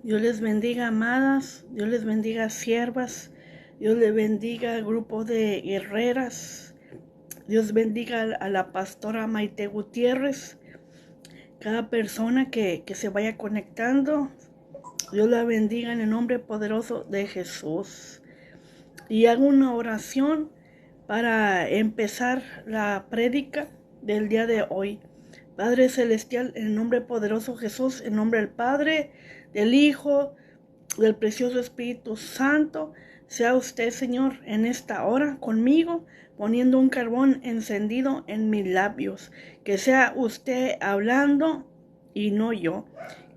Dios les bendiga, amadas. Dios les bendiga, siervas. Dios les bendiga, grupo de guerreras. Dios bendiga a la pastora Maite Gutiérrez. Cada persona que se vaya conectando, Dios la bendiga en el nombre poderoso de Jesús. Y hago una oración para empezar la prédica del día de hoy. Padre Celestial, en el nombre poderoso Jesús, en nombre del Padre, del Hijo, del precioso Espíritu Santo, sea usted, Señor, en esta hora conmigo, poniendo un carbón encendido en mis labios. Que sea usted hablando y no yo.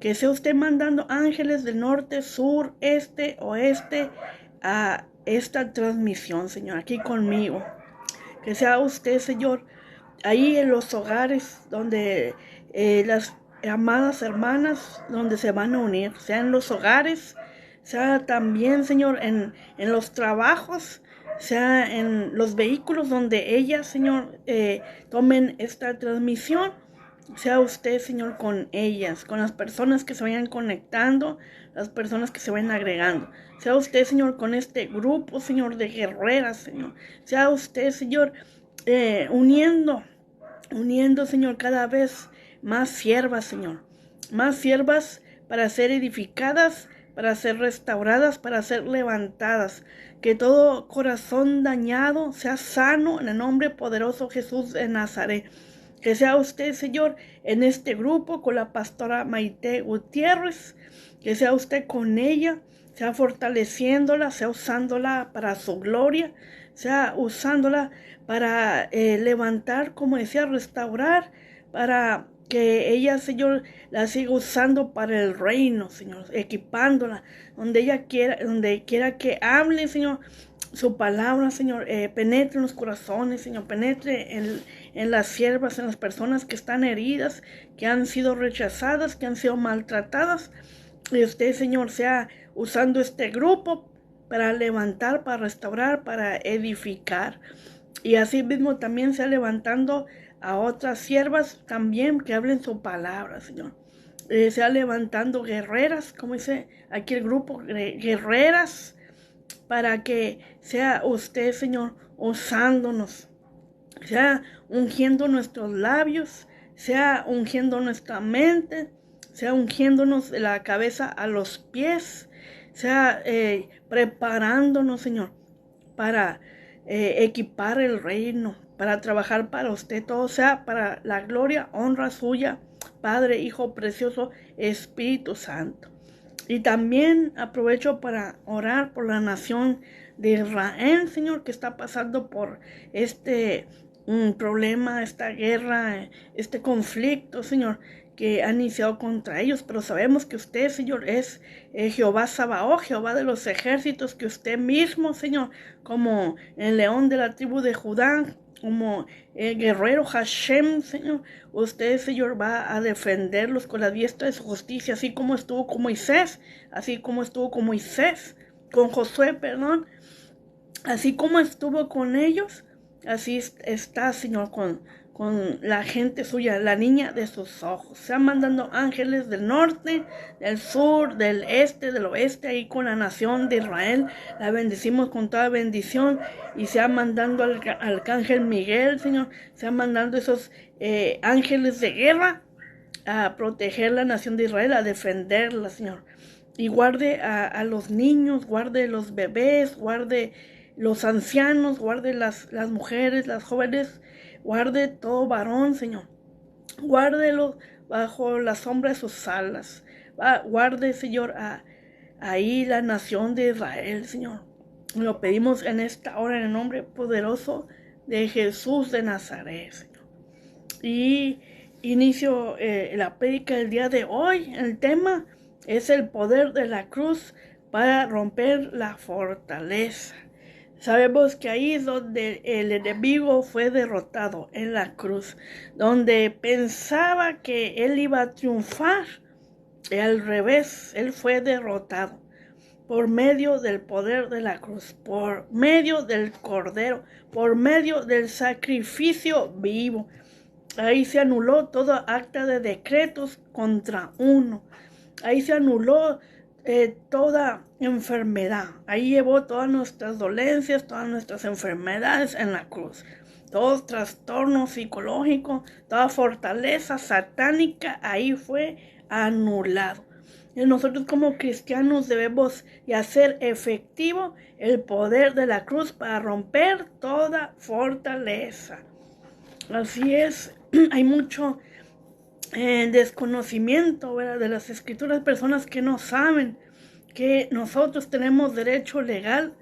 Que sea usted mandando ángeles del norte, sur, este, oeste a esta transmisión, Señor, aquí conmigo. Que sea usted, Señor, ahí en los hogares donde las amadas hermanas donde se van a unir, sea en los hogares, sea también, Señor, en los trabajos, sea en los vehículos donde ellas, Señor, tomen esta transmisión. Sea usted, Señor, con ellas, con las personas que se vayan conectando, las personas que se vayan agregando. Sea usted, Señor, con este grupo, Señor, de guerreras, Señor. Sea usted, Señor, uniendo, Señor, cada vez más siervas, Señor. Más siervas para ser edificadas, para ser restauradas, para ser levantadas. Que todo corazón dañado sea sano en el nombre poderoso Jesús de Nazaret. Que sea usted, Señor, en este grupo con la pastora Maite Gutiérrez. Que sea usted con ella, sea fortaleciéndola, sea usándola para su gloria, sea usándola para levantar, como decía, restaurar, para que ella, Señor, la siga usando para el reino, Señor, equipándola, donde quiera que hable, Señor, su palabra, Señor, penetre en los corazones, Señor, penetre en las siervas, en las personas que están heridas, que han sido rechazadas, que han sido maltratadas. Y usted, Señor, sea usando este grupo para levantar, para restaurar, para edificar. Y así mismo también sea levantando a otras siervas también que hablen su palabra, Señor. Sea levantando guerreras, como dice aquí el grupo, guerreras, para que sea usted, Señor, usándonos, sea ungiendo nuestros labios, sea ungiendo nuestra mente, sea ungiéndonos de la cabeza a los pies, sea preparándonos, Señor, para equipar el reino, para trabajar para usted, todo sea para la gloria, honra suya, Padre, Hijo precioso, Espíritu Santo. Y también aprovecho para orar por la nación de Israel, Señor, que está pasando por este problema, esta guerra, este conflicto, Señor, que ha iniciado contra ellos. Pero sabemos que usted, Señor, es Jehová Sabaoth, Jehová de los ejércitos, que usted mismo, Señor, como el león de la tribu de Judá, como el guerrero Hashem, Señor, usted, Señor, va a defenderlos con la diestra de su justicia, así como estuvo con Moisés, con Josué, perdón, así como estuvo con ellos, así está, Señor, con la gente suya, la niña de sus ojos. Sea mandando ángeles del norte, del sur, del este, del oeste, ahí con la nación de Israel. La bendecimos con toda bendición. Y sea mandando al arcángel Miguel, Señor. Sea mandando esos ángeles de guerra a proteger la nación de Israel, a defenderla, Señor. Y guarde a los niños, guarde los bebés, guarde los ancianos, guarde las mujeres, las jóvenes, guarde todo varón, Señor. Guárdelo bajo la sombra de sus alas. Guarde, Señor, ahí la nación de Israel, Señor. Lo pedimos en esta hora en el nombre poderoso de Jesús de Nazaret, Señor. Y inicio la prédica del día de hoy. El tema es el poder de la cruz para romper la fortaleza. Sabemos que ahí es donde el enemigo fue derrotado, en la cruz, donde pensaba que él iba a triunfar, y al revés, él fue derrotado por medio del poder de la cruz, por medio del Cordero, por medio del sacrificio vivo. Ahí se anuló toda acta de decretos contra uno. Ahí se anuló toda enfermedad. Ahí llevó todas nuestras dolencias, todas nuestras enfermedades en la cruz. Todo trastorno psicológico, toda fortaleza satánica, ahí fue anulado. Y nosotros como cristianos debemos hacer efectivo el poder de la cruz para romper toda fortaleza. Así es, hay mucho desconocimiento, ¿verdad?, de las escrituras, personas que no saben que nosotros tenemos derecho legal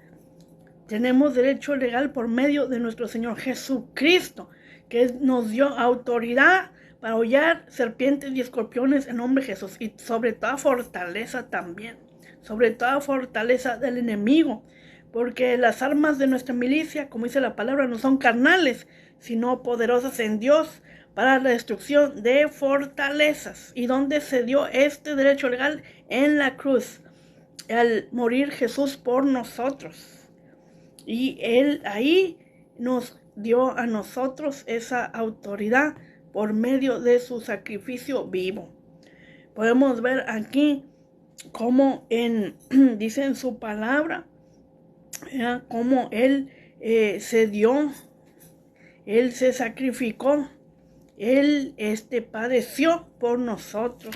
por medio de nuestro Señor Jesucristo, que nos dio autoridad para hollar serpientes y escorpiones en nombre de Jesús, y sobre toda fortaleza también, sobre toda fortaleza del enemigo, porque las armas de nuestra milicia, como dice la palabra, no son carnales, sino poderosas en Dios para la destrucción de fortalezas. ¿Y dónde se dio este derecho legal? En la cruz, al morir Jesús por nosotros. Y Él ahí nos dio a nosotros esa autoridad por medio de su sacrificio vivo. Podemos ver aquí cómo dice en su palabra, cómo Él se dio, Él se sacrificó, Él padeció por nosotros.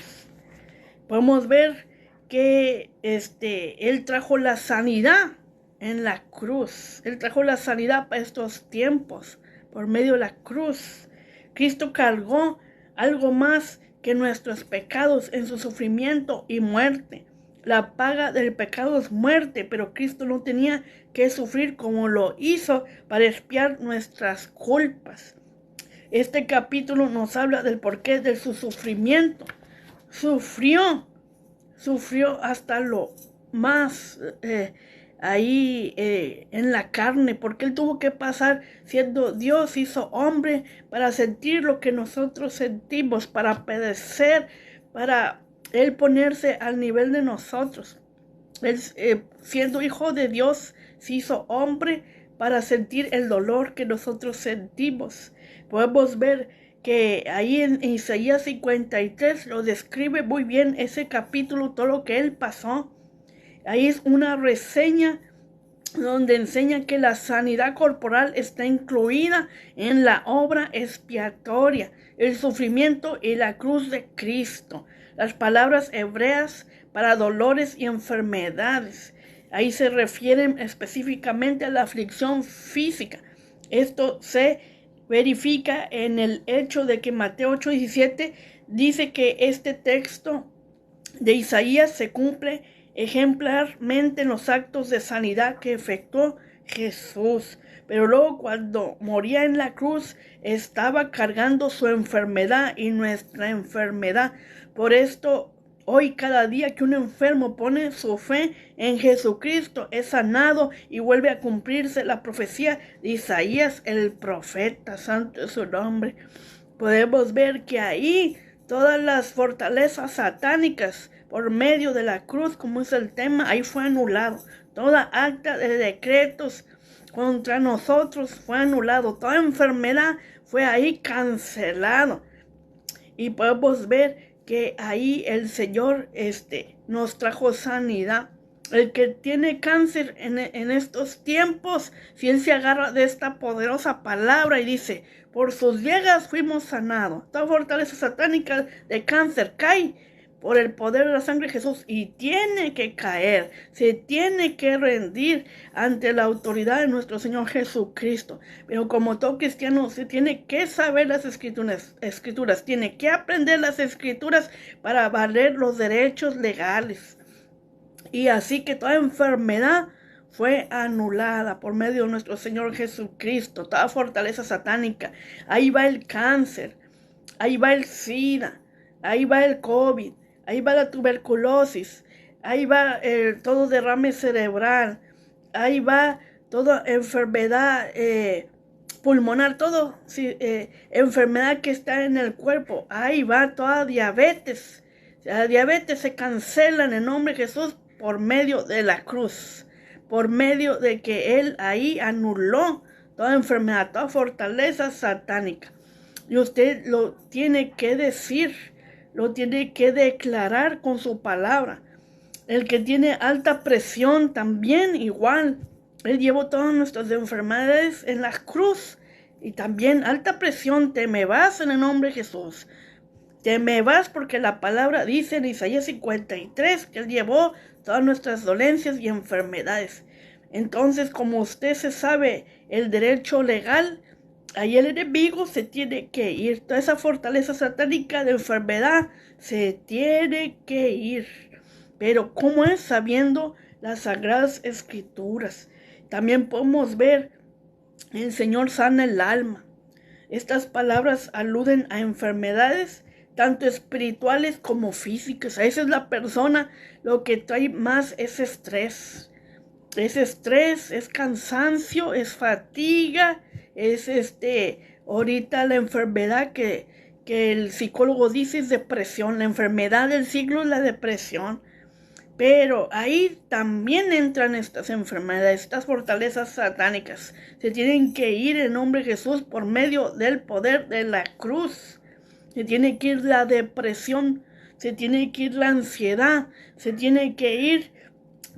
Podemos ver que Él trajo la sanidad en la cruz. Él trajo la sanidad para estos tiempos por medio de la cruz. Cristo cargó algo más que nuestros pecados en su sufrimiento y muerte. La paga del pecado es muerte, pero Cristo no tenía que sufrir como lo hizo para expiar nuestras culpas. Este capítulo nos habla del porqué de su sufrimiento. Sufrió hasta lo más en la carne, porque Él tuvo que pasar, siendo Dios, hizo hombre para sentir lo que nosotros sentimos, para padecer, para Él ponerse al nivel de nosotros. Él, siendo hijo de Dios, se hizo hombre para sentir el dolor que nosotros sentimos. Podemos ver que ahí en Isaías 53 lo describe muy bien ese capítulo, todo lo que Él pasó. Ahí es una reseña donde enseña que la sanidad corporal está incluida en la obra expiatoria, el sufrimiento y la cruz de Cristo. Las palabras hebreas para dolores y enfermedades, ahí se refieren específicamente a la aflicción física. Esto se verifica en el hecho de que Mateo 8:17 dice que este texto de Isaías se cumple ejemplarmente en los actos de sanidad que efectuó Jesús. Pero luego, cuando moría en la cruz, estaba cargando su enfermedad y nuestra enfermedad. Por esto, hoy, cada día que un enfermo pone su fe en Jesucristo, es sanado y vuelve a cumplirse la profecía de Isaías el profeta. Santo es su nombre. Podemos ver que ahí todas las fortalezas satánicas por medio de la cruz, como es el tema, ahí fue anulado. Toda acta de decretos contra nosotros fue anulado. Toda enfermedad fue ahí cancelado. Y podemos ver que ahí el Señor nos trajo sanidad. El que tiene cáncer en estos tiempos, si él se agarra de esta poderosa palabra y dice, por sus llagas fuimos sanados. Toda fortaleza satánica de cáncer cae por el poder de la sangre de Jesús, y tiene que caer, se tiene que rendir ante la autoridad de nuestro Señor Jesucristo. Pero como todo cristiano, se tiene que saber las escrituras, tiene que aprender las escrituras para valer los derechos legales. Y así que toda enfermedad fue anulada por medio de nuestro Señor Jesucristo. Toda fortaleza satánica, ahí va el cáncer, ahí va el SIDA, ahí va el COVID, ahí va la tuberculosis, ahí va todo derrame cerebral, ahí va toda enfermedad pulmonar, todo enfermedad que está en el cuerpo, ahí va toda diabetes. La diabetes se cancela en el nombre de Jesús por medio de la cruz, por medio de que Él ahí anuló toda enfermedad, toda fortaleza satánica. Y usted lo tiene que decir, lo tiene que declarar con su palabra. El que tiene alta presión también igual. Él llevó todas nuestras enfermedades en la cruz. Y también alta presión, te me vas en el nombre de Jesús. Te me vas porque la palabra dice en Isaías 53 que Él llevó todas nuestras dolencias y enfermedades. Entonces, como usted se sabe el derecho legal, ahí el enemigo se tiene que ir. Toda esa fortaleza satánica de enfermedad se tiene que ir. Pero ¿cómo es? Sabiendo las sagradas escrituras. También podemos ver, el Señor sana el alma. Estas palabras aluden a enfermedades tanto espirituales como físicas. A veces la persona lo que trae más es estrés. Es estrés, es cansancio, es fatiga, es ahorita la enfermedad que el psicólogo dice es depresión. La enfermedad del siglo es la depresión. Pero ahí también entran estas enfermedades, estas fortalezas satánicas. Se tienen que ir en nombre de Jesús por medio del poder de la cruz. Se tiene que ir la depresión, se tiene que ir la ansiedad, se tiene que ir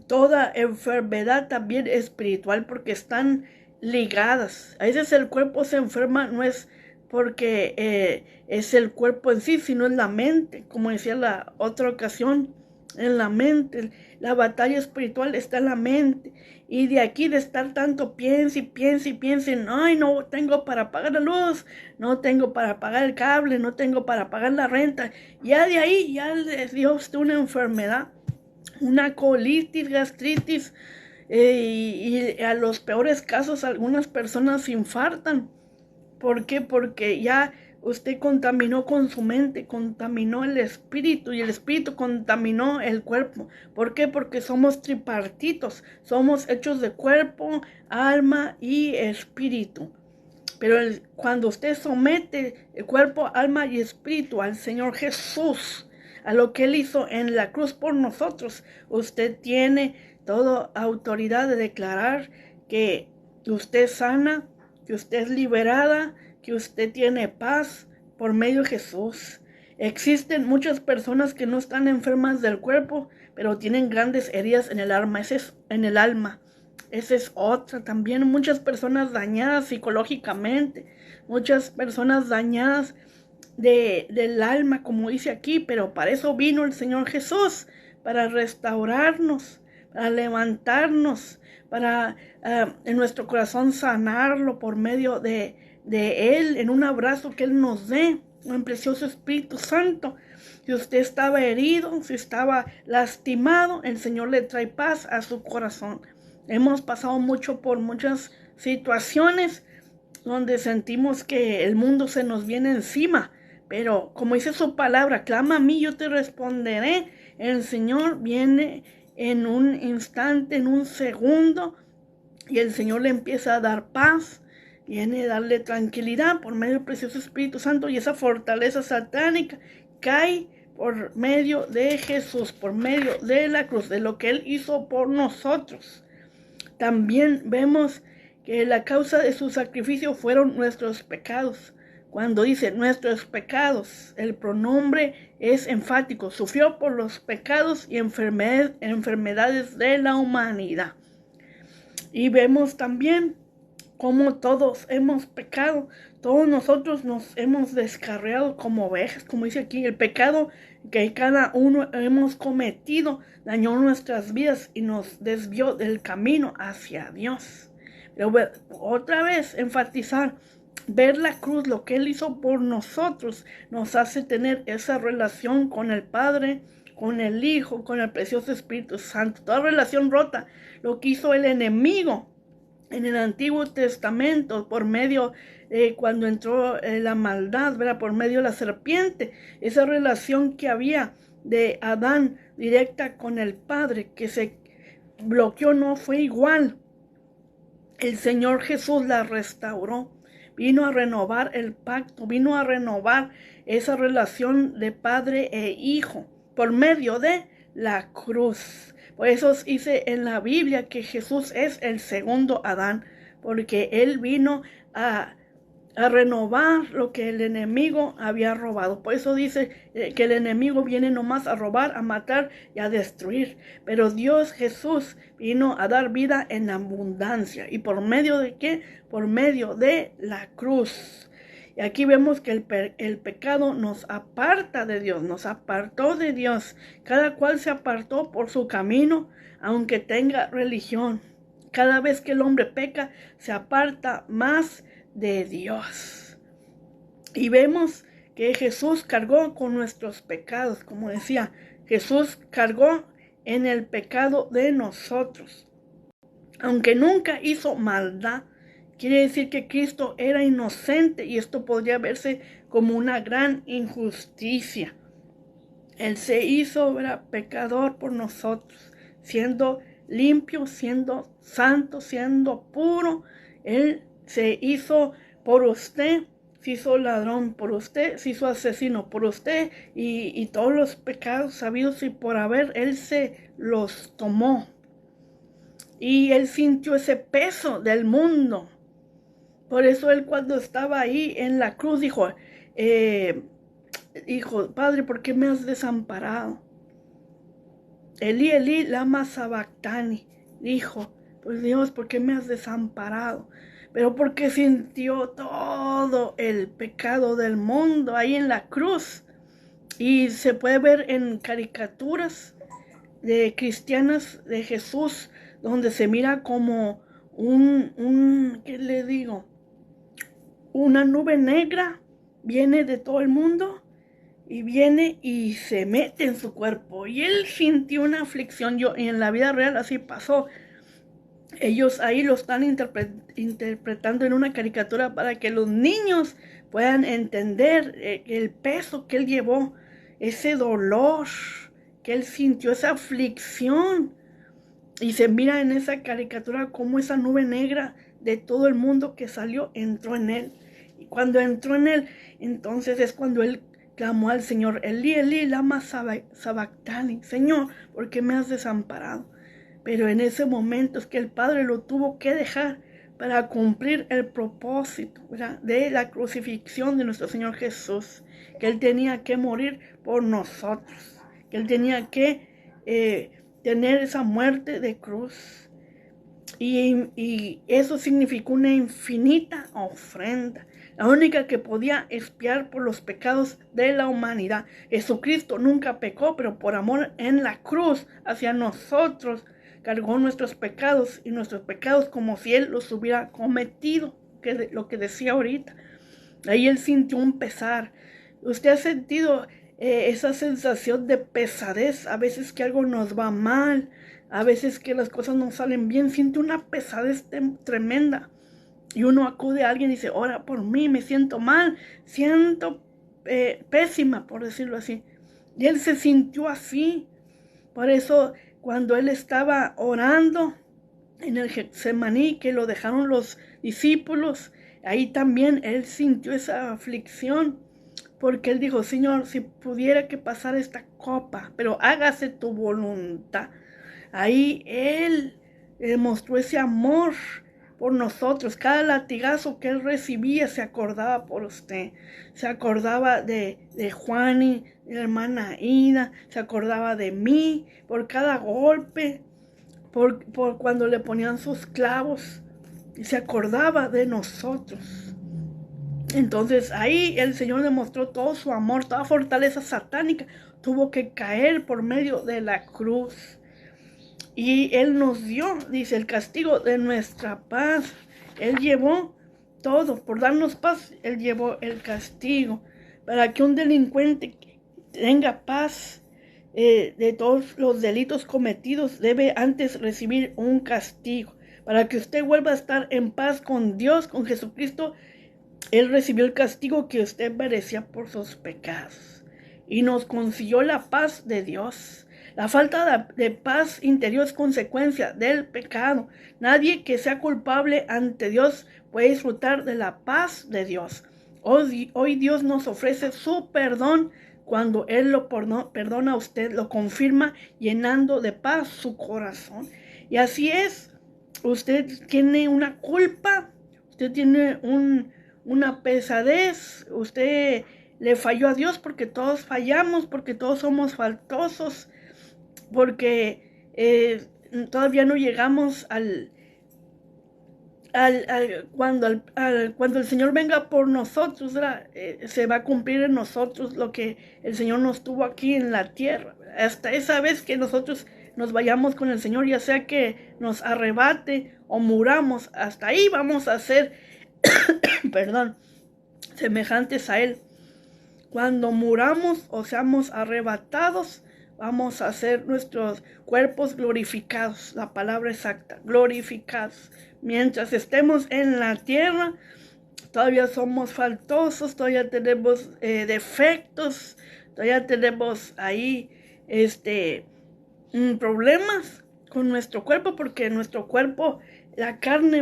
toda enfermedad también espiritual porque están ligadas. A veces el cuerpo se enferma, no es porque es el cuerpo en sí, sino en la mente, como decía la otra ocasión. En la mente, la batalla espiritual está en la mente, y de aquí de estar tanto piense y piense y piense, ay, no tengo para pagar la luz, no tengo para pagar el cable, no tengo para pagar la renta, ya de ahí ya les dio usted una enfermedad, una colitis, gastritis, y a los peores casos algunas personas se infartan. ¿Por qué? Porque ya usted contaminó con su mente, contaminó el espíritu y el espíritu contaminó el cuerpo. ¿Por qué? Porque somos tripartitos, somos hechos de cuerpo, alma y espíritu. Pero cuando usted somete el cuerpo, alma y espíritu al Señor Jesús, a lo que Él hizo en la cruz por nosotros, usted tiene toda autoridad de declarar que usted es sana, que usted es liberada, que usted tiene paz por medio de Jesús. Existen muchas personas que no están enfermas del cuerpo, pero tienen grandes heridas en el alma. Esa es otra también. Muchas personas dañadas psicológicamente, muchas personas dañadas del alma, como dice aquí, pero para eso vino el Señor Jesús, para restaurarnos, para levantarnos, para en nuestro corazón sanarlo por medio de Él, en un abrazo que Él nos dé, un precioso Espíritu Santo. Si usted estaba herido, si estaba lastimado, el Señor le trae paz a su corazón. Hemos pasado por muchas situaciones donde sentimos que el mundo se nos viene encima, pero como dice su palabra, clama a mí, yo te responderé. El Señor viene en un instante, en un segundo, y el Señor le empieza a dar paz, viene a darle tranquilidad por medio del precioso Espíritu Santo, y esa fortaleza satánica cae por medio de Jesús, por medio de la cruz, de lo que Él hizo por nosotros. También vemos que la causa de su sacrificio fueron nuestros pecados. Cuando dice nuestros pecados, el pronombre es enfático. Sufrió por los pecados y enfermedades de la humanidad. Y vemos también cómo todos hemos pecado. Todos nosotros nos hemos descarriado como ovejas, como dice aquí. El pecado que cada uno hemos cometido dañó nuestras vidas y nos desvió del camino hacia Dios. Pero otra vez enfatizar, ver la cruz, lo que Él hizo por nosotros, nos hace tener esa relación con el Padre, con el Hijo, con el precioso Espíritu Santo. Toda relación rota, lo que hizo el enemigo en el Antiguo Testamento, por medio, cuando entró la maldad, ¿verdad? Por medio de la serpiente, esa relación que había de Adán directa con el Padre, que se bloqueó, no fue igual. El Señor Jesús la restauró, vino a renovar el pacto, vino a renovar esa relación de padre e hijo por medio de la cruz. Por eso dice en la Biblia que Jesús es el segundo Adán, porque Él vino a a renovar lo que el enemigo había robado. Por eso dice que el enemigo viene nomás a robar, a matar y a destruir. Pero Dios Jesús vino a dar vida en abundancia. ¿Y por medio de qué? Por medio de la cruz. Y aquí vemos que el pecado nos aparta de Dios, nos apartó de Dios. Cada cual se apartó por su camino, aunque tenga religión. Cada vez que el hombre peca, se aparta más de Dios. Y vemos que Jesús cargó con nuestros pecados. Como decía, Jesús cargó en el pecado de nosotros. Aunque nunca hizo maldad, quiere decir que Cristo era inocente, y esto podría verse como una gran injusticia. Él se hizo pecador por nosotros, siendo limpio, siendo santo, siendo puro. Él se hizo por usted, se hizo ladrón por usted, se hizo asesino por usted, y todos los pecados sabidos y por haber, Él se los tomó. Y Él sintió ese peso del mundo. Por eso Él, cuando estaba ahí en la cruz, dijo, Padre, ¿por qué me has desamparado? Elí, Elí, lama sabactani. Dijo, pues Dios, ¿por qué me has desamparado? Pero porque sintió todo el pecado del mundo ahí en la cruz. Y se puede ver en caricaturas de cristianas de Jesús, donde se mira como ¿qué le digo? Una nube negra viene de todo el mundo y viene y se mete en su cuerpo. Y Él sintió una aflicción. Y en la vida real así pasó. Ellos ahí lo están interpretando en una caricatura para que los niños puedan entender el peso que Él llevó, ese dolor que Él sintió, esa aflicción. Y se mira en esa caricatura cómo esa nube negra de todo el mundo que salió entró en Él. Y cuando entró en Él, entonces es cuando Él clamó al Señor, Elí, Elí, lama sabactani, Señor, ¿por qué me has desamparado? Pero en ese momento es que el Padre lo tuvo que dejar para cumplir el propósito, ¿verdad?, de la crucifixión de nuestro Señor Jesús, que Él tenía que morir por nosotros, que Él tenía que tener esa muerte de cruz. Y eso significó una infinita ofrenda, la única que podía expiar por los pecados de la humanidad. Jesucristo nunca pecó, pero por amor en la cruz hacia nosotros cargó nuestros pecados, y nuestros pecados como si Él los hubiera cometido, que lo que decía ahorita. Ahí Él sintió un pesar. ¿Usted ha sentido esa sensación de pesadez? A veces que algo nos va mal, a veces que las cosas no salen bien, siente una pesadez tremenda. Y uno acude a alguien y dice, ora por mí, me siento mal, siento pésima, por decirlo así. Y Él se sintió así. Por eso, cuando Él estaba orando en el Getsemaní, que lo dejaron los discípulos, ahí también Él sintió esa aflicción, porque Él dijo, Señor, si pudiera que pasara esta copa, pero hágase tu voluntad. Ahí Él mostró ese amor por nosotros. Cada latigazo que Él recibía se acordaba por usted. Se acordaba de Juani, de la hermana Ida, se acordaba de mí por cada golpe, por cuando le ponían sus clavos, y se acordaba de nosotros. Entonces ahí el Señor demostró todo su amor, toda fortaleza satánica tuvo que caer por medio de la cruz. Y Él nos dio, dice, el castigo de nuestra paz. Él llevó todo, por darnos paz, Él llevó el castigo. Para que un delincuente tenga paz de todos los delitos cometidos, debe antes recibir un castigo. Para que usted vuelva a estar en paz con Dios, con Jesucristo, Él recibió el castigo que usted merecía por sus pecados. Y nos consiguió la paz de Dios. La falta de paz interior es consecuencia del pecado. Nadie que sea culpable ante Dios puede disfrutar de la paz de Dios. Hoy Dios nos ofrece su perdón cuando Él lo perdona a usted, lo confirma llenando de paz su corazón. Y así es, usted tiene una culpa, usted tiene una pesadez, usted le falló a Dios, porque todos fallamos, porque todos somos faltosos, porque todavía no llegamos cuando el Señor venga por nosotros, se va a cumplir en nosotros lo que el Señor nos tuvo aquí en la tierra. Hasta esa vez que nosotros nos vayamos con el Señor, ya sea que nos arrebate o muramos, hasta ahí vamos a ser perdón, semejantes a Él. Cuando muramos o seamos arrebatados, vamos a hacer nuestros cuerpos glorificados, la palabra exacta, glorificados. Mientras estemos en la tierra, todavía somos faltosos, todavía tenemos defectos, todavía tenemos ahí problemas con nuestro cuerpo, porque nuestro cuerpo, la carne,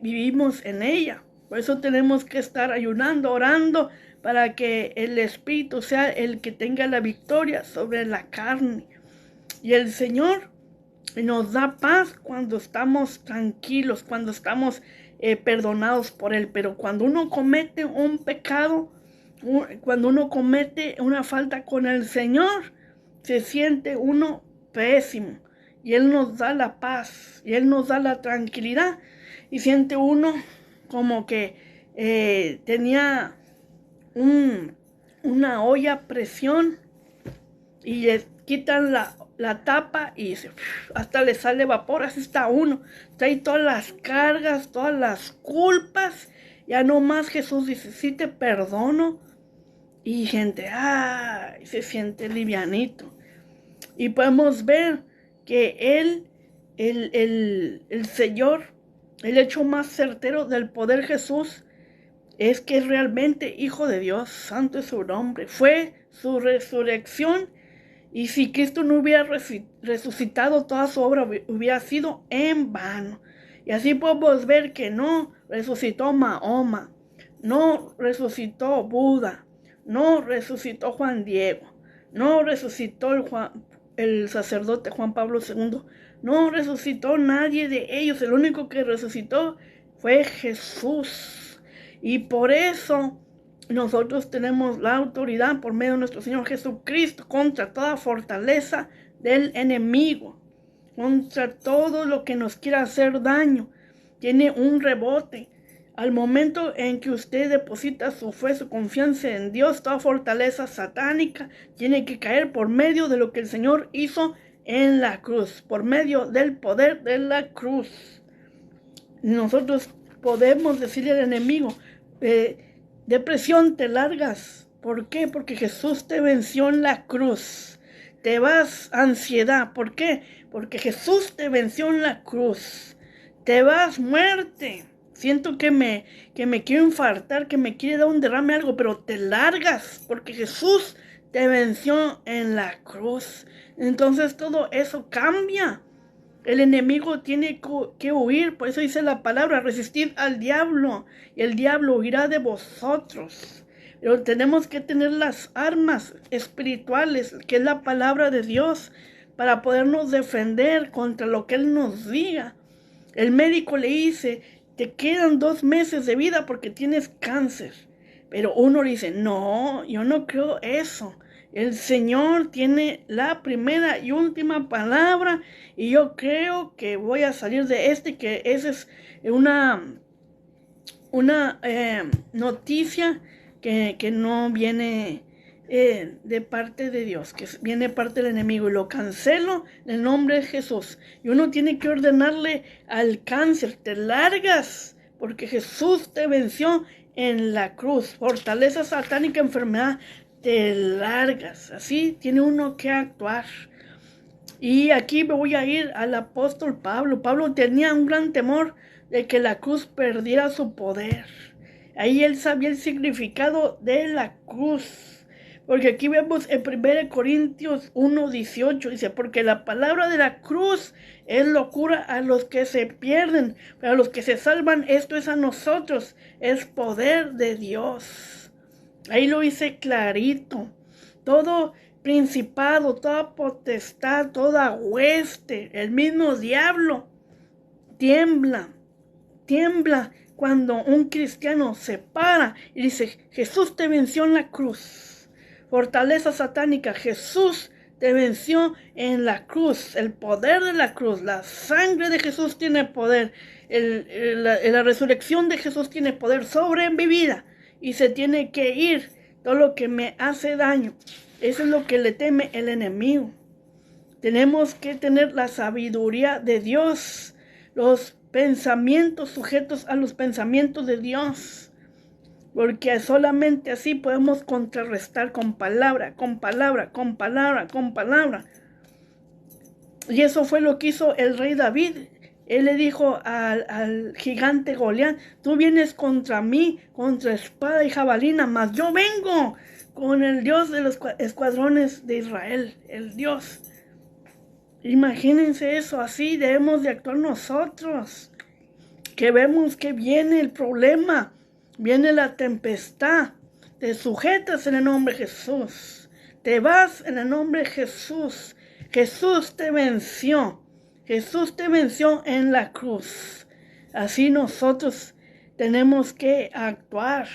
vivimos en ella. Por eso tenemos que estar ayunando, orando, para que el Espíritu sea el que tenga la victoria sobre la carne. Y el Señor nos da paz cuando estamos tranquilos, cuando estamos perdonados por Él. Pero cuando uno comete un pecado, cuando uno comete una falta con el Señor, se siente uno pésimo. Y Él nos da la paz, y Él nos da la tranquilidad. Y siente uno como que tenía una olla a presión y le quitan la tapa y hasta le sale vapor. Así está uno, trae todas las cargas, todas las culpas. Ya no más Jesús dice, sí te perdono, y gente, se siente livianito. Y podemos ver que el Señor, el hecho más certero del poder Jesús, es que es realmente Hijo de Dios, santo es su nombre. Fue su resurrección, y si Cristo no hubiera resucitado, toda su obra hubiera sido en vano. Y así podemos ver que no resucitó Mahoma, no resucitó Buda, no resucitó Juan Diego, no resucitó el sacerdote Juan Pablo II, no resucitó nadie de ellos. El único que resucitó fue Jesús. Y por eso nosotros tenemos la autoridad por medio de nuestro Señor Jesucristo contra toda fortaleza del enemigo, contra todo lo que nos quiera hacer daño. Tiene un rebote. Al momento en que usted deposita su fe, su confianza en Dios, toda fortaleza satánica tiene que caer por medio de lo que el Señor hizo en la cruz, por medio del poder de la cruz. Nosotros podemos decirle al enemigo, depresión, te largas. ¿Por qué? Porque Jesús te venció en la cruz. Te vas, ansiedad. ¿Por qué? Porque Jesús te venció en la cruz. Te vas, muerte. Siento que me quiero infartar, que me quiere dar un derrame, algo, pero te largas porque Jesús te venció en la cruz. Entonces todo eso cambia. El enemigo tiene que huir. Por eso dice la palabra, resistid al diablo, y el diablo huirá de vosotros. Pero tenemos que tener las armas espirituales, que es la palabra de Dios, para podernos defender contra lo que Él nos diga. El médico le dice, te quedan 2 meses de vida porque tienes cáncer. Pero uno dice, no, yo no creo eso. El Señor tiene la primera y última palabra, y yo creo que voy a salir de que esa es una noticia que no viene de parte de Dios, que viene de parte del enemigo, y lo cancelo en el nombre de Jesús. Y uno tiene que ordenarle al cáncer, te largas, porque Jesús te venció en la cruz. Fortaleza satánica, enfermedad, te largas. Así tiene uno que actuar. Y aquí me voy a ir al apóstol Pablo. Pablo tenía un gran temor de que la cruz perdiera su poder. Ahí él sabía el significado de la cruz. Porque aquí vemos en 1 Corintios 1:18, dice, porque la palabra de la cruz es locura a los que se pierden, pero a los que se salvan, esto es a nosotros, es poder de Dios. Ahí lo hice clarito. Todo principado, toda potestad, toda hueste, el mismo diablo tiembla cuando un cristiano se para y dice, Jesús te venció en la cruz. Fortaleza satánica, Jesús te venció en la cruz. El poder de la cruz, la sangre de Jesús tiene poder. La resurrección de Jesús tiene poder sobre mi vida. Y se tiene que ir todo lo que me hace daño. Eso es lo que le teme el enemigo. Tenemos que tener la sabiduría de Dios. Los pensamientos sujetos a los pensamientos de Dios. Porque solamente así podemos contrarrestar con palabra, con palabra, con palabra, con palabra. Y eso fue lo que hizo el rey David. Él le dijo al gigante Goliat, tú vienes contra mí, contra espada y jabalina, mas yo vengo con el Dios de los escuadrones de Israel, el Dios. Imagínense eso, así debemos de actuar nosotros. Que vemos que viene el problema, viene la tempestad. Te sujetas en el nombre de Jesús. Te vas en el nombre de Jesús. Jesús te venció. Jesús te venció en la cruz. Así nosotros tenemos que actuar.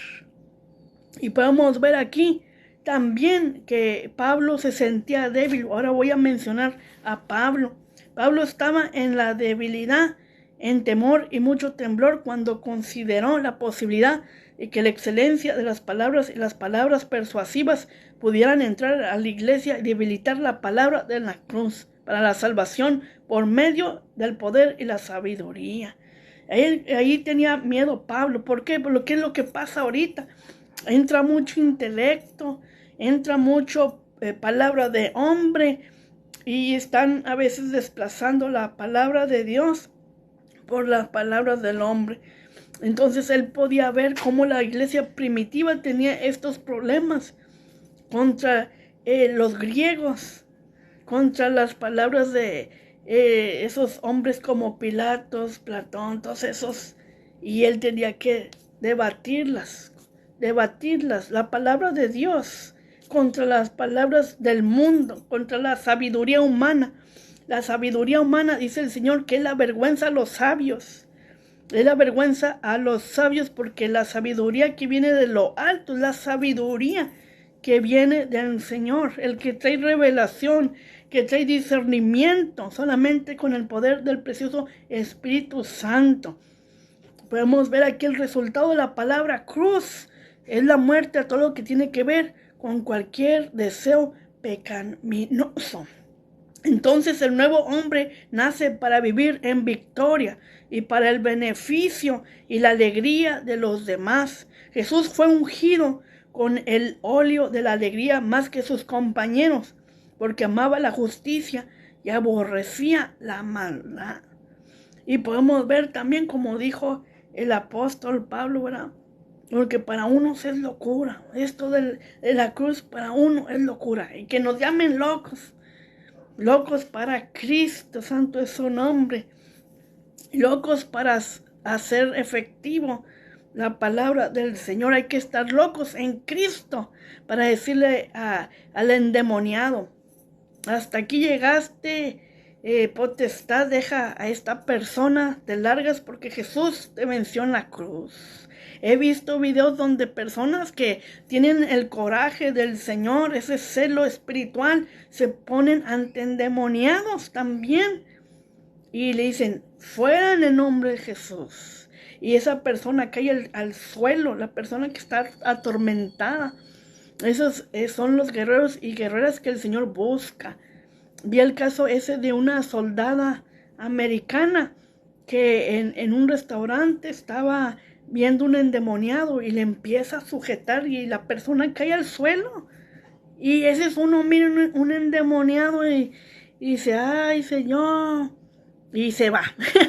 Y podemos ver aquí también que Pablo se sentía débil. Ahora voy a mencionar a Pablo. Pablo estaba en la debilidad, en temor y mucho temblor cuando consideró la posibilidad de que la excelencia de las palabras y las palabras persuasivas pudieran entrar a la iglesia y debilitar la palabra de la cruz para la salvación por medio del poder y la sabiduría. Ahí tenía miedo Pablo. ¿Por qué? Por lo que es lo que pasa ahorita. Entra mucho intelecto, entra mucho palabra de hombre y están a veces desplazando la palabra de Dios por las palabras del hombre. Entonces él podía ver cómo la iglesia primitiva tenía estos problemas contra los griegos, contra las palabras de esos hombres como Pilatos, Platón, todos esos, y él tenía que debatirlas, la palabra de Dios contra las palabras del mundo, contra la sabiduría humana. La sabiduría humana, dice el Señor, que es la vergüenza a los sabios. Es la vergüenza a los sabios porque la sabiduría que viene de lo alto es la sabiduría que viene del Señor, el que trae revelación, que trae discernimiento, solamente con el poder del precioso Espíritu Santo. Podemos ver aquí el resultado de la palabra cruz. Es la muerte a todo lo que tiene que ver con cualquier deseo pecaminoso. Entonces el nuevo hombre nace para vivir en victoria y para el beneficio y la alegría de los demás. Jesús fue ungido con el óleo de la alegría más que sus compañeros, porque amaba la justicia y aborrecía la maldad. Y podemos ver también, como dijo el apóstol Pablo, ¿verdad? Porque para unos es locura. Esto de la cruz para uno es locura. Y que nos llamen locos. Locos para Cristo, santo es su nombre. Locos para hacer efectivo la palabra del Señor. Hay que estar locos en Cristo para decirle al endemoniado: hasta aquí llegaste, potestad, deja a esta persona, te largas porque Jesús te venció en la cruz. He visto videos donde personas que tienen el coraje del Señor, ese celo espiritual, se ponen ante endemoniados también y le dicen: fuera en el nombre de Jesús. Y esa persona cae al suelo, la persona que está atormentada. Esos son los guerreros y guerreras que el Señor busca. Vi el caso ese de una soldada americana que en un restaurante estaba viendo un endemoniado y le empieza a sujetar y la persona cae al suelo. Y ese es uno, miren, un endemoniado y dice: ay, Señor. Y se va.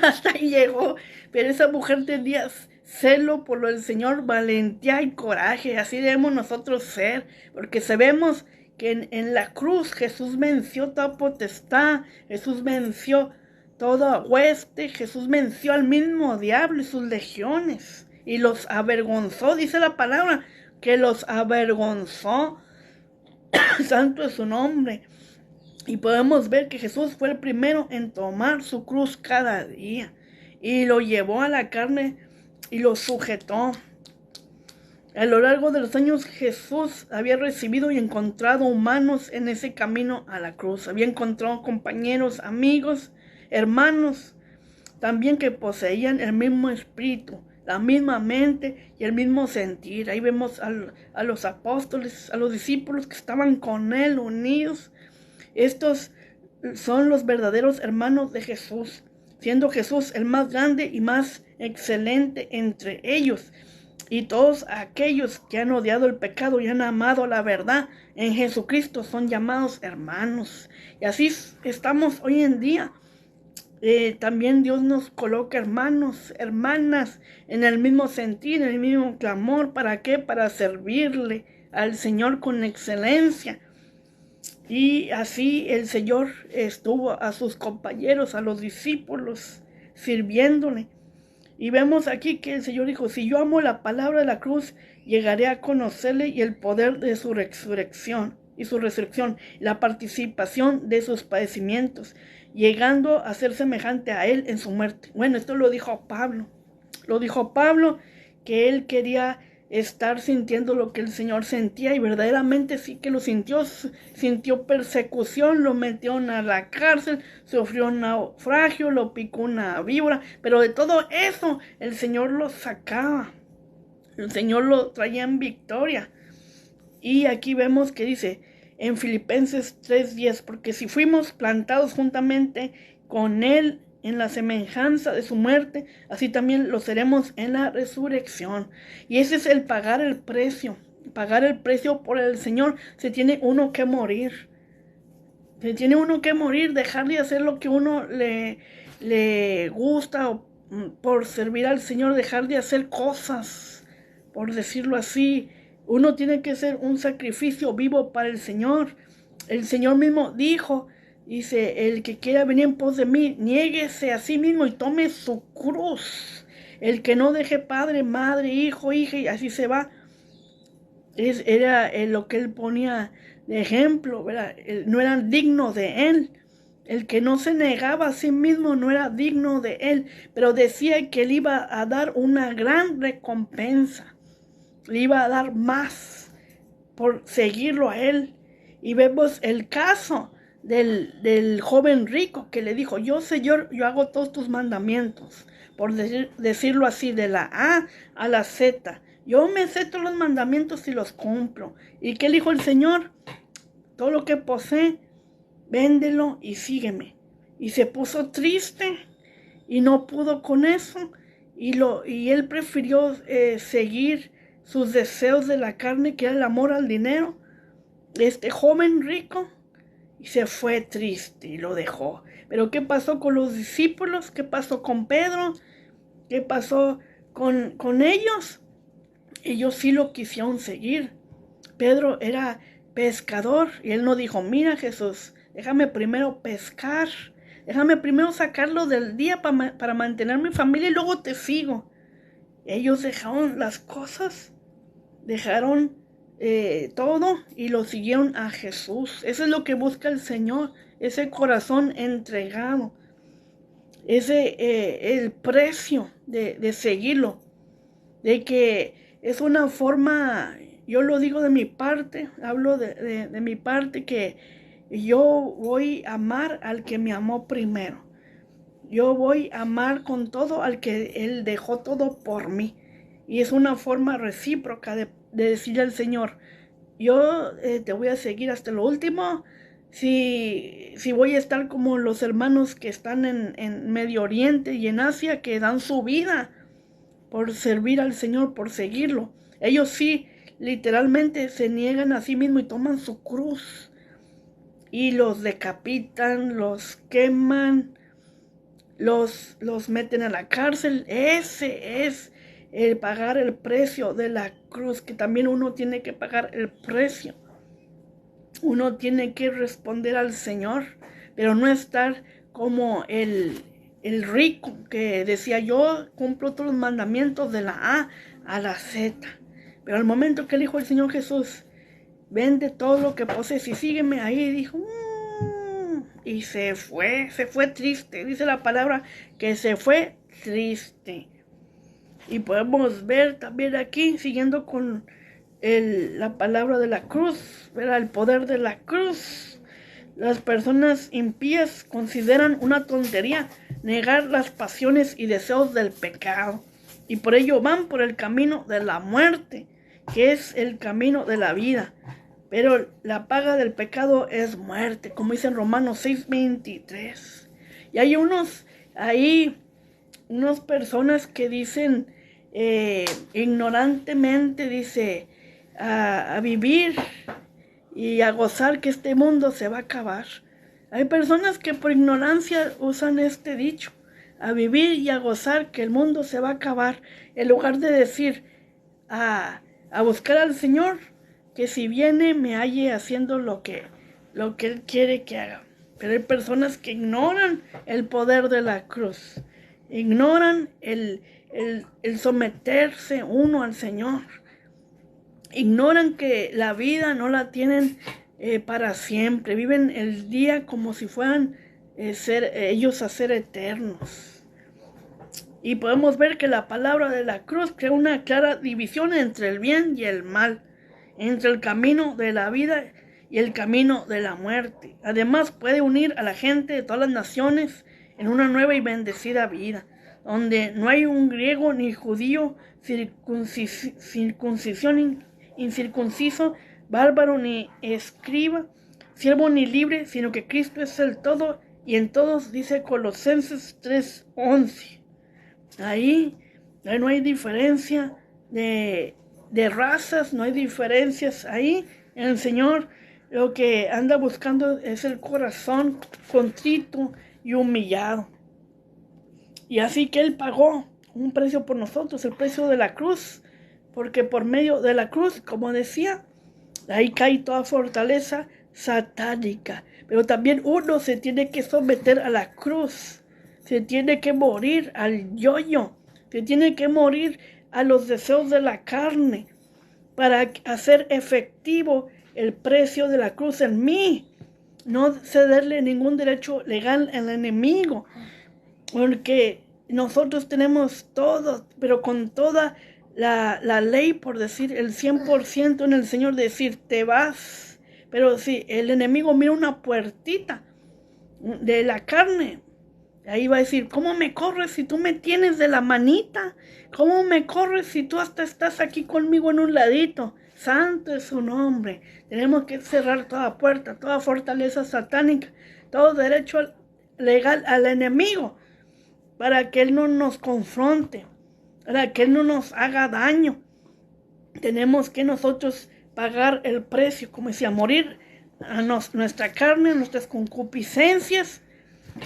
Hasta ahí llegó. Pero esa mujer tenía celo por lo del Señor, valentía y coraje. Así debemos nosotros ser, porque sabemos que en la cruz Jesús venció toda potestad, Jesús venció toda hueste, Jesús venció al mismo diablo y sus legiones y los avergonzó. Dice la palabra que los avergonzó. Santo es su nombre. Y podemos ver que Jesús fue el primero en tomar su cruz cada día y lo llevó a la carne y lo sujetó. A lo largo de los años Jesús había recibido y encontrado humanos en ese camino a la cruz. Había encontrado compañeros, amigos, hermanos, también que poseían el mismo espíritu, la misma mente y el mismo sentir. Ahí vemos a los apóstoles, a los discípulos que estaban con él unidos. Estos son los verdaderos hermanos de Jesús, siendo Jesús el más grande y más excelente entre ellos. Y todos aquellos que han odiado el pecado y han amado la verdad en Jesucristo son llamados hermanos. Y así estamos hoy en día. También Dios nos coloca hermanos, hermanas, en el mismo sentir, en el mismo clamor. ¿Para qué? Para servirle al Señor con excelencia. Y así el Señor estuvo a sus compañeros, a los discípulos, sirviéndole. Y vemos aquí que el Señor dijo, si yo amo la palabra de la cruz, llegaré a conocerle y el poder de su resurrección, la participación de sus padecimientos, llegando a ser semejante a él en su muerte. Bueno, esto lo dijo Pablo. Lo dijo Pablo, que él quería estar sintiendo lo que el Señor sentía, y verdaderamente sí que lo sintió. Sintió persecución, lo metieron a la cárcel, sufrió un naufragio, lo picó una víbora, pero de todo eso el Señor lo sacaba, el Señor lo traía en victoria. Y aquí vemos que dice en Filipenses 3:10, porque si fuimos plantados juntamente con él en la semejanza de su muerte, así también lo seremos en la resurrección. Y ese es el pagar el precio por el Señor. Se tiene uno que morir. Dejar de hacer lo que uno le gusta por servir al Señor, dejar de hacer cosas, por decirlo así. Uno tiene que ser un sacrificio vivo para el Señor. El Señor mismo dice, el que quiera venir en pos de mí, niéguese a sí mismo y tome su cruz. El que no deje padre, madre, hijo, hija, y así se va. Era lo que él ponía de ejemplo, ¿verdad? No era digno de él. El que no se negaba a sí mismo no era digno de él, pero decía que él iba a dar una gran recompensa. Le iba a dar más por seguirlo a él. Y vemos el caso del joven rico que le dijo, yo Señor, yo hago todos tus mandamientos, por decirlo así, de la A a la Z. Yo me sé todos los mandamientos y los cumplo. ¿Y qué le dijo el Señor? Todo lo que posee, véndelo y sígueme. Y se puso triste y no pudo con eso. Y él prefirió seguir sus deseos de la carne, que era el amor al dinero, este joven rico, y se fue triste y lo dejó. Pero ¿qué pasó con los discípulos? ¿Qué pasó con Pedro? ¿Qué pasó con ellos? Ellos sí lo quisieron seguir. Pedro era pescador y él no dijo, mira Jesús, déjame primero pescar, déjame primero sacarlo del día para mantener mi familia y luego te sigo. Ellos dejaron las cosas, dejaron todo y lo siguieron a Jesús. Eso es lo que busca el Señor, ese corazón entregado, el precio de seguirlo, de que es una forma, yo lo digo de mi parte, hablo de mi parte, que yo voy a amar al que me amó primero. Yo voy a amar con todo al que él dejó todo por mí. Y es una forma recíproca de decirle al Señor, yo te voy a seguir hasta lo último. Si voy a estar como los hermanos que están en Medio Oriente y en Asia, que dan su vida por servir al Señor, por seguirlo. Ellos sí, literalmente se niegan a sí mismos y toman su cruz. Y los decapitan, los queman, los meten a la cárcel. Ese es el pagar el precio de la cruz, que también uno tiene que pagar el precio. Uno tiene que responder al Señor, pero no estar como el rico que decía, yo cumplo todos los mandamientos de la A a la Z. Pero al momento que le dijo el Señor Jesús, vende todo lo que posees y sígueme, ahí dijo, y se fue triste. Dice la palabra que se fue triste. Y podemos ver también aquí, siguiendo con la palabra de la cruz, ¿verdad? El poder de la cruz. Las personas impías consideran una tontería negar las pasiones y deseos del pecado, y por ello van por el camino de la muerte, que es el camino de la vida. Pero la paga del pecado es muerte, como dice en Romanos 6:23. Y hay unas personas que dicen ignorantemente, dice, a vivir y a gozar que este mundo se va a acabar. Hay personas que por ignorancia usan este dicho, a vivir y a gozar que el mundo se va a acabar, en lugar de decir a buscar al Señor, que si viene me halle haciendo lo que Él quiere que haga. Pero hay personas que ignoran el poder de la cruz, ignoran el someterse uno al Señor, ignoran que la vida no la tienen para siempre, viven el día como si fueran ellos a ser eternos. Y podemos ver que la palabra de la cruz crea una clara división entre el bien y el mal, entre el camino de la vida y el camino de la muerte. Además, puede unir a la gente de todas las naciones en una nueva y bendecida vida, donde no hay un griego ni judío, circuncisión incircunciso, bárbaro ni escriba, siervo ni libre, sino que Cristo es el todo y en todos, dice Colosenses 3:11. Ahí no hay diferencia de razas, no hay diferencias. Ahí el Señor lo que anda buscando es el corazón contrito y humillado. Y así que Él pagó un precio por nosotros, el precio de la cruz, porque por medio de la cruz, como decía, ahí cae toda fortaleza satánica. Pero también uno se tiene que someter a la cruz. Se tiene que morir al yo-yo, se tiene que morir a los deseos de la carne para hacer efectivo el precio de la cruz en mí. No cederle ningún derecho legal al enemigo, porque nosotros tenemos todo, pero con toda la ley, por decir el 100% en el Señor, decir te vas. Pero si el enemigo mira una puertita de la carne, ahí va a decir, ¿cómo me corres si tú me tienes de la manita? ¿Cómo me corres si tú hasta estás aquí conmigo en un ladito? Santo es su nombre. Tenemos que cerrar toda puerta, toda fortaleza satánica, todo derecho legal al enemigo, para que Él no nos confronte, para que Él no nos haga daño. Tenemos que nosotros pagar el precio, como decía, morir a nuestra carne, a nuestras concupiscencias.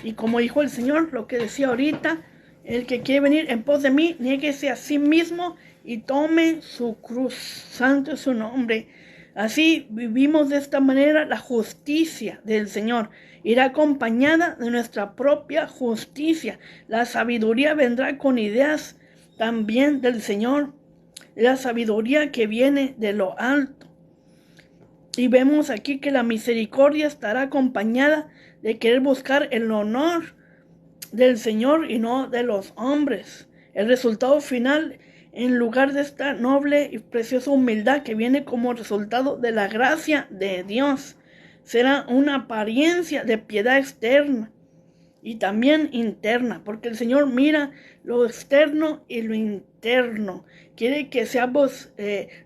Y como dijo el Señor, lo que decía ahorita, el que quiere venir en pos de mí, niéguese a sí mismo y tome su cruz. Santo es su nombre. Así vivimos de esta manera la justicia del Señor. Irá acompañada de nuestra propia justicia. La sabiduría vendrá con ideas también del Señor. La sabiduría que viene de lo alto. Y vemos aquí que la misericordia estará acompañada de querer buscar el honor del Señor y no de los hombres. El resultado final, en lugar de esta noble y preciosa humildad que viene como resultado de la gracia de Dios, será una apariencia de piedad externa y también interna, porque el Señor mira lo externo y lo interno. Quiere que seamos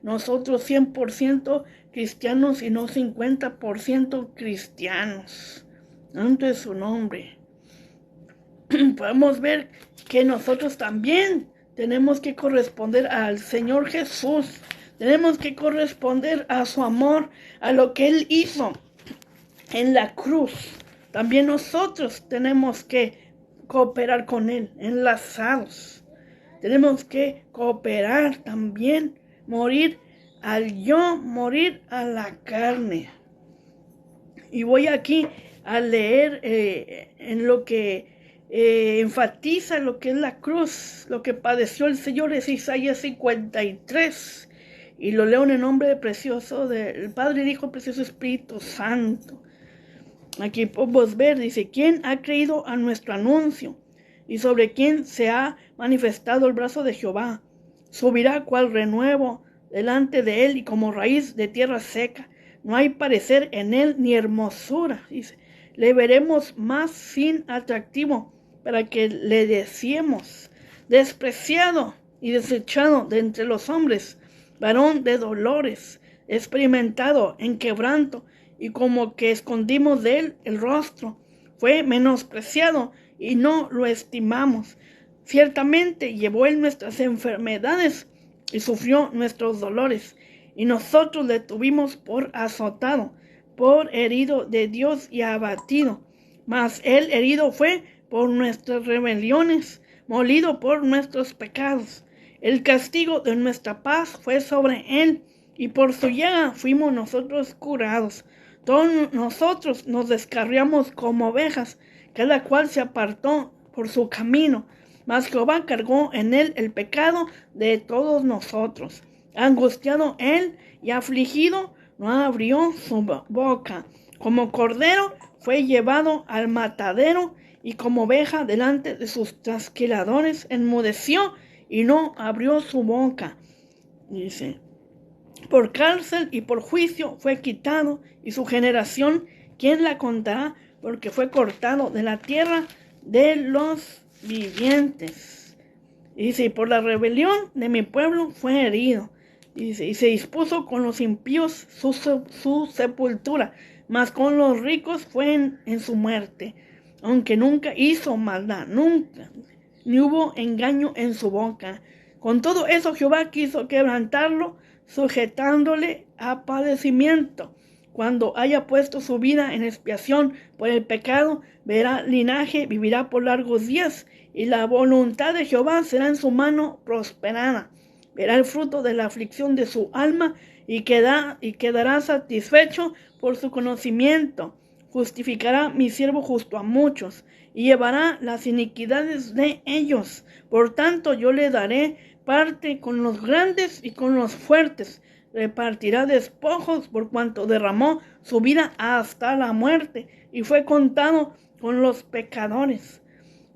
nosotros 100% cristianos y no 50% cristianos. Santo es su nombre. Podemos ver que nosotros también tenemos que corresponder al Señor Jesús. Tenemos que corresponder a su amor, a lo que Él hizo en la cruz. También nosotros tenemos que cooperar con Él, enlazados. Tenemos que cooperar también, morir al yo, morir a la carne. Y voy aquí a leer en lo que enfatiza lo que es la cruz, lo que padeció el Señor, es Isaías 53. Y lo leo en el nombre precioso del Padre, Hijo, precioso Espíritu Santo. Aquí podemos ver, dice, ¿quién ha creído a nuestro anuncio? Y sobre quién se ha manifestado el brazo de Jehová. Subirá cual renuevo delante de él y como raíz de tierra seca. No hay parecer en él ni hermosura. Dice, le veremos más sin atractivo para que le deseemos. Despreciado y desechado de entre los hombres, varón de dolores, experimentado en quebranto, y como que escondimos de él el rostro. Fue menospreciado y no lo estimamos. Ciertamente llevó él nuestras enfermedades y sufrió nuestros dolores, y nosotros le tuvimos por azotado, por herido de Dios y abatido. Mas él herido fue por nuestras rebeliones, molido por nuestros pecados. El castigo de nuestra paz fue sobre él, y por su llaga fuimos nosotros curados. Todos nosotros nos descarriamos como ovejas, cada cual se apartó por su camino, mas Jehová cargó en él el pecado de todos nosotros. Angustiado él y afligido, no abrió su boca. Como cordero fue llevado al matadero, y como oveja delante de sus trasquiladores enmudeció y no abrió su boca. Dice, por cárcel y por juicio fue quitado, y su generación, ¿quién la contará? Porque fue cortado de la tierra de los vivientes. Dice, y por la rebelión de mi pueblo fue herido. Dice, y se dispuso con los impíos su sepultura, mas con los ricos fue en su muerte. Aunque nunca hizo maldad, nunca, ni hubo engaño en su boca. Con todo eso Jehová quiso quebrantarlo, sujetándole a padecimiento. Cuando haya puesto su vida en expiación por el pecado, verá linaje, vivirá por largos días, y la voluntad de Jehová será en su mano prosperada. Verá el fruto de la aflicción de su alma, y quedará satisfecho por su conocimiento. Justificará mi siervo justo a muchos, y llevará las iniquidades de ellos. Por tanto, yo le daré parte con los grandes y con los fuertes. Repartirá despojos por cuanto derramó su vida hasta la muerte, y fue contado con los pecadores.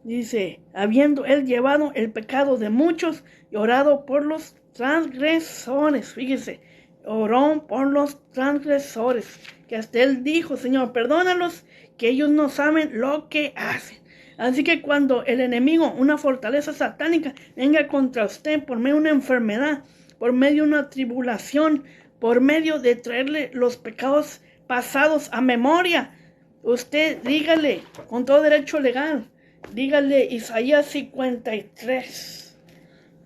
Dice, habiendo él llevado el pecado de muchos y orado por los transgresores. Fíjese, oró por los transgresores, que hasta él dijo, Señor, perdónalos, que ellos no saben lo que hacen. Así que cuando el enemigo, una fortaleza satánica, venga contra usted por medio de una enfermedad, por medio de una tribulación, por medio de traerle los pecados pasados a memoria, usted dígale con todo derecho legal, dígale Isaías 53.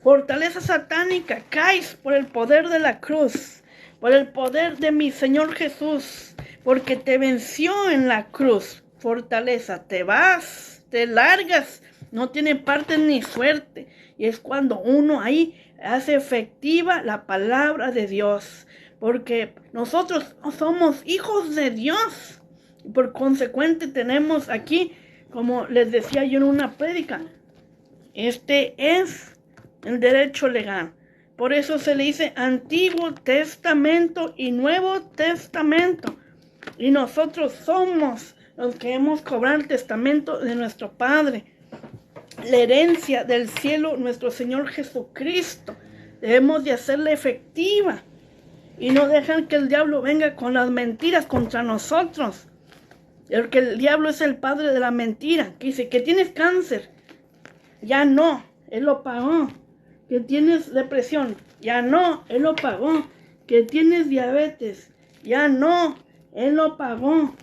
Fortaleza satánica, caes por el poder de la cruz, por el poder de mi Señor Jesús, porque te venció en la cruz. Fortaleza, te vas, te largas, no tiene parte ni suerte. Y es cuando uno ahí hace efectiva la palabra de Dios, porque nosotros somos hijos de Dios. Y por consecuente tenemos aquí, como les decía yo en una prédica, este es el derecho legal. Por eso se le dice Antiguo Testamento y Nuevo Testamento. Y nosotros somos los que hemos cobrado el testamento de nuestro Padre, la herencia del cielo, nuestro Señor Jesucristo. Debemos de hacerla efectiva y no dejar que el diablo venga con las mentiras contra nosotros. Porque el diablo es el padre de la mentira, que dice que tienes cáncer, ya no, él lo pagó. Que tienes depresión, ya no, él lo pagó. Que tienes diabetes, ya no, él lo pagó.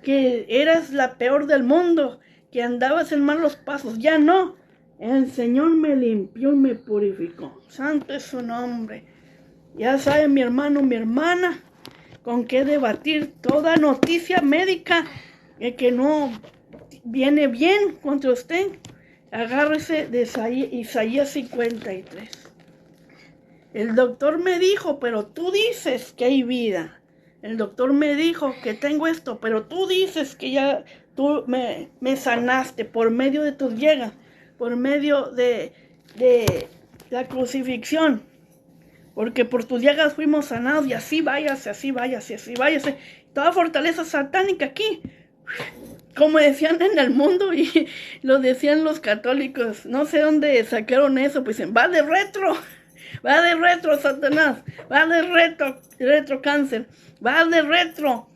Que eras la peor del mundo, que andabas en malos pasos, ya no. El Señor me limpió y me purificó. Santo es su nombre. Ya sabe mi hermano, mi hermana, con qué debatir. Toda noticia médica que no viene bien contra usted, agárrese de Isaías 53. El doctor me dijo, pero tú dices que hay vida. El doctor me dijo que tengo esto, pero tú dices que ya tú me sanaste por medio de tus llagas, por medio de la crucifixión. Porque por tus llagas fuimos sanados, y así váyase, así váyase, así váyase. Toda fortaleza satánica aquí, como decían en el mundo y lo decían los católicos, no sé dónde sacaron eso, pues va de retro. Va de retro, Satanás. Va de retro cáncer. Va de retro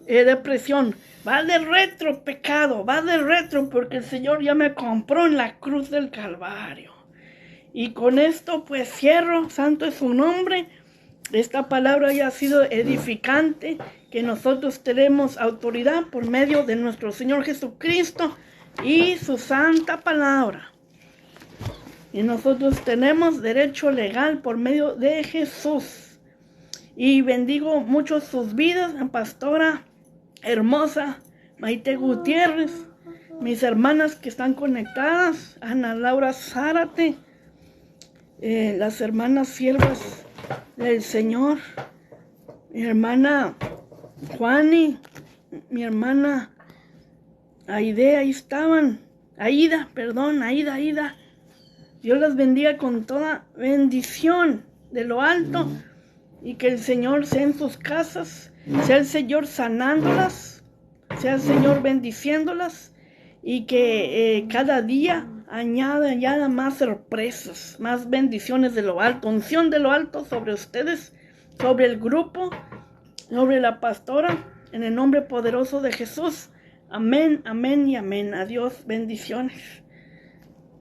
depresión. Va de retro pecado. Va de retro porque el Señor ya me compró en la cruz del Calvario. Y con esto pues cierro. Santo es su nombre. Esta palabra ya ha sido edificante, que nosotros tenemos autoridad por medio de nuestro Señor Jesucristo y su santa palabra. Y nosotros tenemos derecho legal por medio de Jesús. Y bendigo mucho sus vidas, la pastora hermosa Maite Gutiérrez, mis hermanas que están conectadas, Ana Laura Zárate, las hermanas siervas del Señor, mi hermana Juani, mi hermana Aida, ahí estaban, Aida. Dios las bendiga con toda bendición de lo alto y que el Señor sea en sus casas, sea el Señor sanándolas, sea el Señor bendiciéndolas y que cada día añada más sorpresas, más bendiciones de lo alto, unción de lo alto sobre ustedes, sobre el grupo, sobre la pastora, en el nombre poderoso de Jesús. Amén, amén y amén. Adiós, bendiciones.